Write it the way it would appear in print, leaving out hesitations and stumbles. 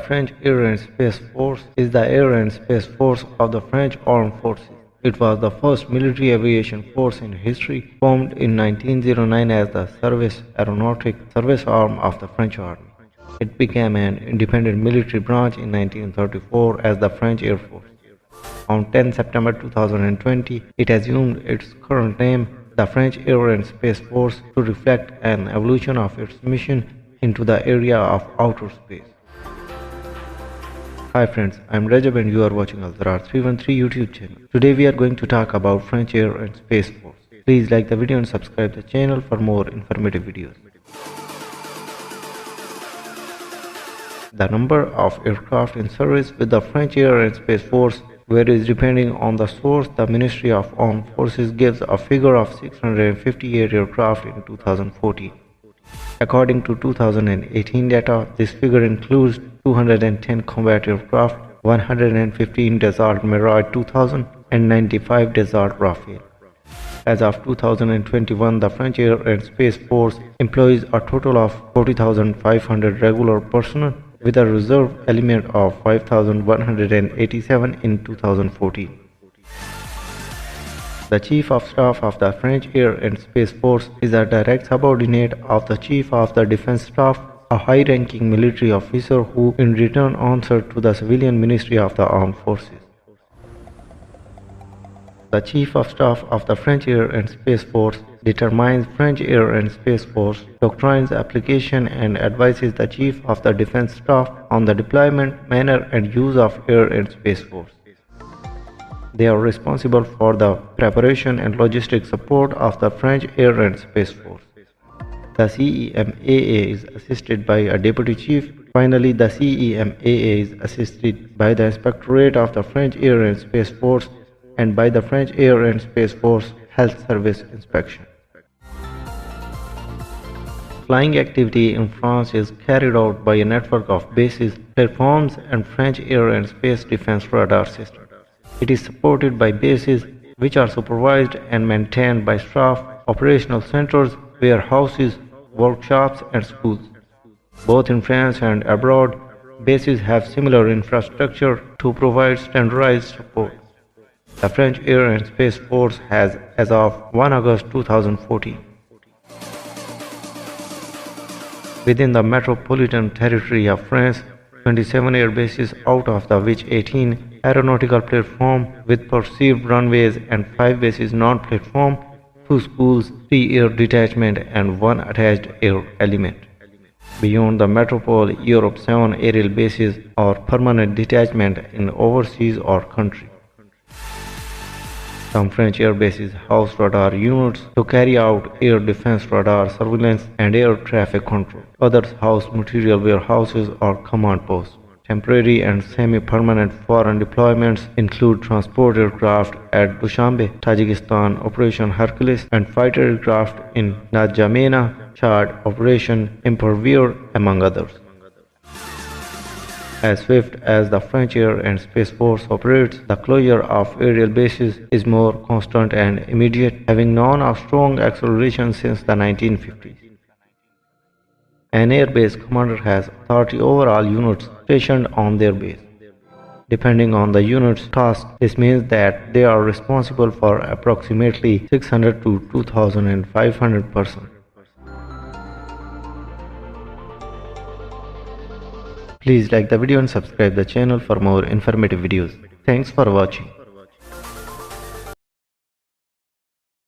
French Air and Space Force is the air and space force of the French Armed Forces. It was the first military aviation force in history, formed in 1909 as the Aeronautic Service arm of the French Army. It became an independent military branch in 1934 as the French Air Force. On 10 September 2020, it assumed its current name, the French Air and Space Force, to reflect an evolution of its mission into the area of outer space. Hi friends, I'm Rajab and you are watching Alzarar 313 YouTube channel. Today we are going to talk about French Air and Space Force. Please like the video and subscribe the channel for more informative videos. The number of aircraft in service with the French Air and Space Force varies depending on the source. The Ministry of Armed Forces gives a figure of 658 aircraft in 2014. According to 2018 data, this figure includes 210 combat aircraft, 115 Dassault Mirage 2000, and 95 Dassault Rafale. As of 2021, the French Air and Space Force employs a total of 40,500 regular personnel, with a reserve element of 5,187 in 2014. The Chief of Staff of the French Air and Space Force is a direct subordinate of the Chief of the Defense Staff, a high-ranking military officer who in return answers to the civilian Ministry of the Armed Forces. The Chief of Staff of the French Air and Space Force determines French Air and Space Force doctrines, application, and advises the Chief of the Defense Staff on the deployment, manner, and use of Air and Space Force. They are responsible for the preparation and logistic support of the French Air and Space Force. The CEMAA is assisted by a deputy chief. Finally, the CEMAA is assisted by the Inspectorate of the French Air and Space Force and by the French Air and Space Force Health Service Inspection. Flying activity in France is carried out by a network of bases, platforms, and French Air and Space Defense radar system. It is supported by bases which are supervised and maintained by staff, operational centers, warehouses, workshops, and schools. Both in France and abroad, bases have similar infrastructure to provide standardized support. The French Air and Space Force has, as of 1 August 2014, within the metropolitan territory of France, 27 air bases, out of which 18 aeronautical platforms with perceived runways and 5 bases non-platform, 2 schools, 3 air detachments, and 1 attached air element. Beyond the metropole, Europe, 7 aerial bases or permanent detachment in overseas or country. Some French air bases house radar units to carry out air defense radar surveillance and air traffic control. Others house material warehouses or command posts. Temporary and semi-permanent foreign deployments include transport aircraft at Dushanbe, Tajikistan, Operation Hercules, and fighter aircraft in N'Djamena, Chad, Operation Impervier, among others. As swift as the French Air and Space Force operates, the closure of aerial bases is more constant and immediate, having known of strong acceleration since the 1950s. An airbase commander has authority over all units stationed on their base. Depending on the unit's task, this means that they are responsible for approximately 600 to 2,500 persons. Please like the video and subscribe the channel for more informative videos. Thanks for watching.